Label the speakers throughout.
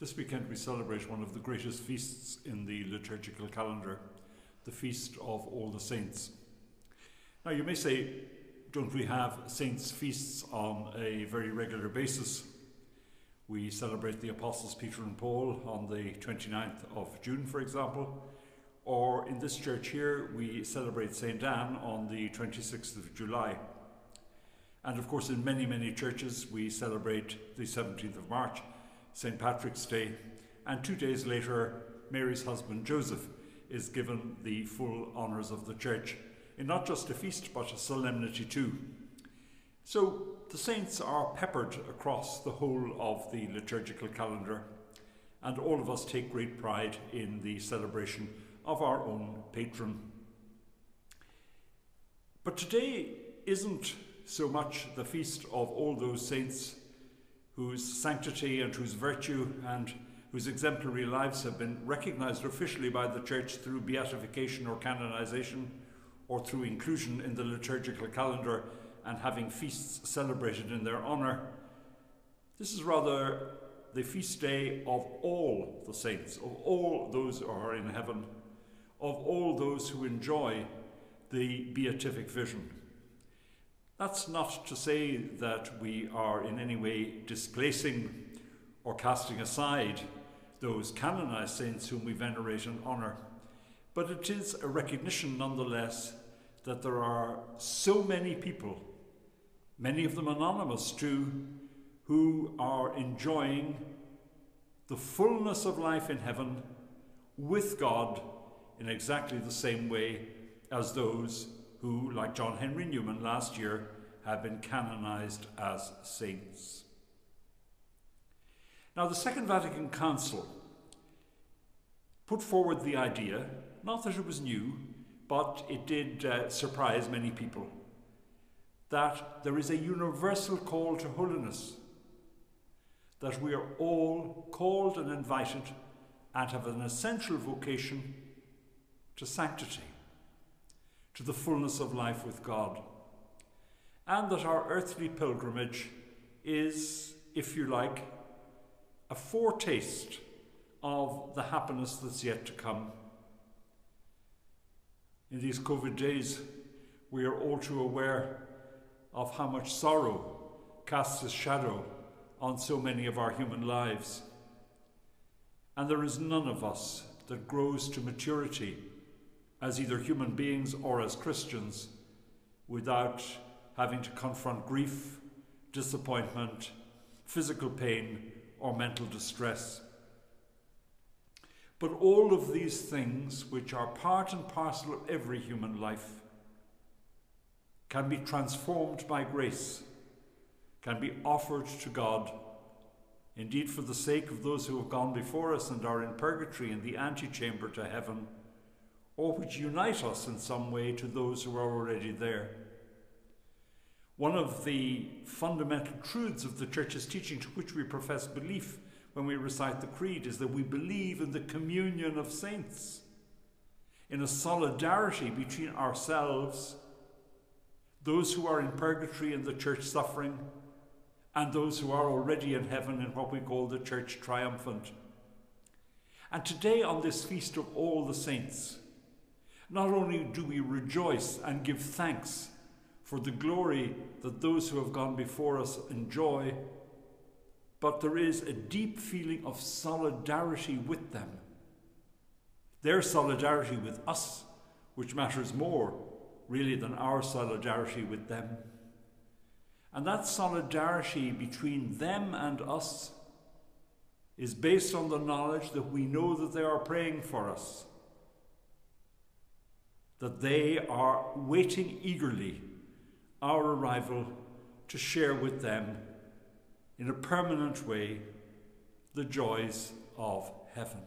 Speaker 1: This weekend we celebrate one of the greatest feasts in the liturgical calendar, the Feast of All the Saints. Now you may say, don't we have saints' feasts on a very regular basis? We celebrate the Apostles Peter and Paul on the 29th of June, for example, or in this church here we celebrate St. Anne on the 26th of July. And of course in many churches we celebrate the 17th of March, St. Patrick's Day, and 2 days later Mary's husband Joseph is given the full honours of the church in not just a feast but a solemnity too. So the saints are peppered across the whole of the liturgical calendar, and all of us take great pride in the celebration of our own patron. But today isn't so much the feast of all those saints whose sanctity and whose virtue and whose exemplary lives have been recognised officially by the Church through beatification or canonisation, or through inclusion in the liturgical calendar and having feasts celebrated in their honour. This is rather the feast day of all the saints, of all those who are in heaven, of all those who enjoy the beatific vision. That's not to say that we are in any way displacing or casting aside those canonised saints whom we venerate and honour, but it is a recognition nonetheless that there are so many people, many of them anonymous too, who are enjoying the fullness of life in heaven with God in exactly the same way as those who, like John Henry Newman last year, have been canonised as saints. Now, the Second Vatican Council put forward the idea, not that it was new, but it did surprise many people, that there is a universal call to holiness, that we are all called and invited and have an essential vocation to sanctity, to the fullness of life with God, and that our earthly pilgrimage is, if you like, a foretaste of the happiness that's yet to come. In these COVID days, we are all too aware of how much sorrow casts its shadow on so many of our human lives. And there is none of us that grows to maturity as either human beings or as Christians without having to confront grief, disappointment, physical pain, or mental distress. But all of these things, which are part and parcel of every human life, can be transformed by grace, can be offered to God, indeed for the sake of those who have gone before us and are in purgatory in the antechamber to heaven, or which unite us in some way to those who are already there. One of the fundamental truths of the Church's teaching to which we profess belief when we recite the Creed is that we believe in the communion of saints, in a solidarity between ourselves, those who are in purgatory in the Church suffering, and those who are already in heaven in what we call the Church triumphant. And today, on this Feast of All the Saints, not only do we rejoice and give thanks for the glory that those who have gone before us enjoy, but there is a deep feeling of solidarity with them. Their solidarity with us, which matters more, really, than our solidarity with them. And that solidarity between them and us is based on the knowledge that we know that they are praying for us, that they are waiting eagerly our arrival to share with them in a permanent way the joys of heaven.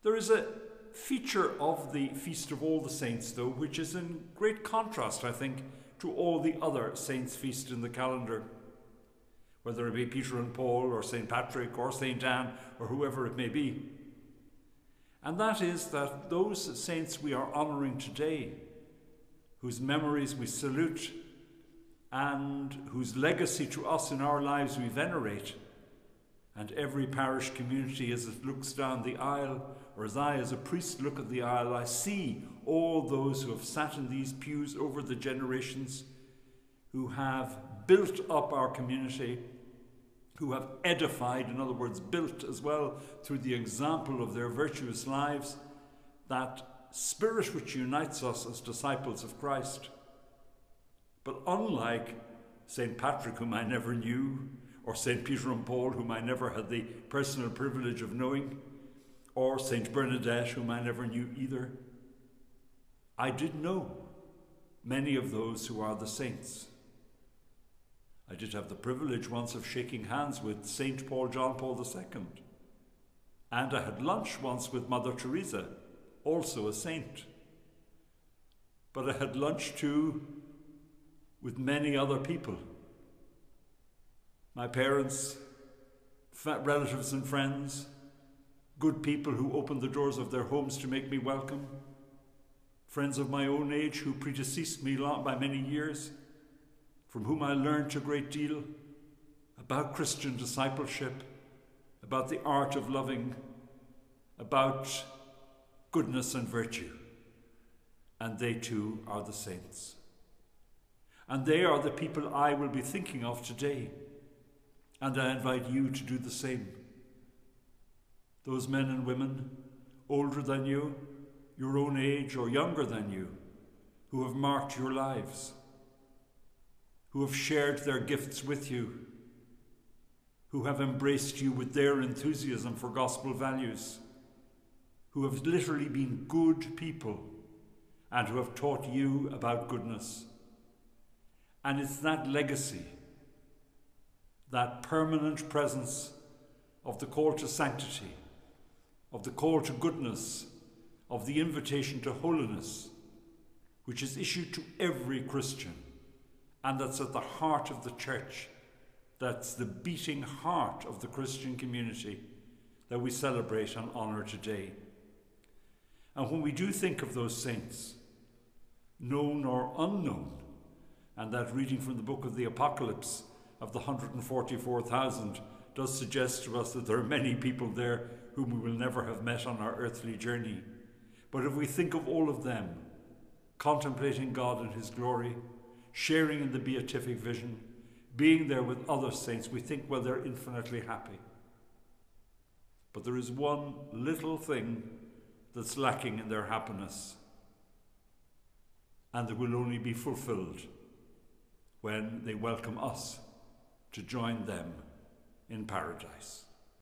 Speaker 1: There is a feature of the Feast of All the Saints, though, which is in great contrast, I think, to all the other saints' feasts in the calendar, whether it be Peter and Paul or St. Patrick or St. Anne or whoever it may be. And that is that those saints we are honouring today, whose memories we salute and whose legacy to us in our lives we venerate, And every parish community, as it looks down the aisle, or as I as a priest look at the aisle, I see all those who have sat in these pews over the generations, who have built up our community, who have edified, in other words, built as well through the example of their virtuous lives, that spirit which unites us as disciples of Christ. But unlike St. Patrick, whom I never knew, or St. Peter and Paul, whom I never had the personal privilege of knowing, or St. Bernadette, whom I never knew either, I did know many of those who are the saints. I did have the privilege once of shaking hands with St. John Paul II, and I had lunch once with Mother Teresa, also a saint. But I had lunch too with many other people. My parents, relatives and friends, good people who opened the doors of their homes to make me welcome, friends of my own age who predeceased me by many years, from whom I learned a great deal about Christian discipleship, about the art of loving, about goodness and virtue. And they too are the saints. And they are the people I will be thinking of today. And I invite you to do the same. Those men and women, older than you, your own age, or younger than you, who have marked your lives, who have shared their gifts with you, who have embraced you with their enthusiasm for gospel values, who have literally been good people and who have taught you about goodness. And it's that legacy, that permanent presence of the call to sanctity, of the call to goodness, of the invitation to holiness, which is issued to every Christian, and that's at the heart of the church, that's the beating heart of the Christian community that we celebrate and honour today. And when we do think of those saints, known or unknown, and that reading from the book of the Apocalypse of the 144,000 does suggest to us that there are many people there whom we will never have met on our earthly journey. But if we think of all of them, contemplating God in his glory, sharing in the beatific vision, being there with other saints, we think, well, they're infinitely happy. But there is one little thing that's lacking in their happiness, and it will only be fulfilled when they welcome us to join them in paradise.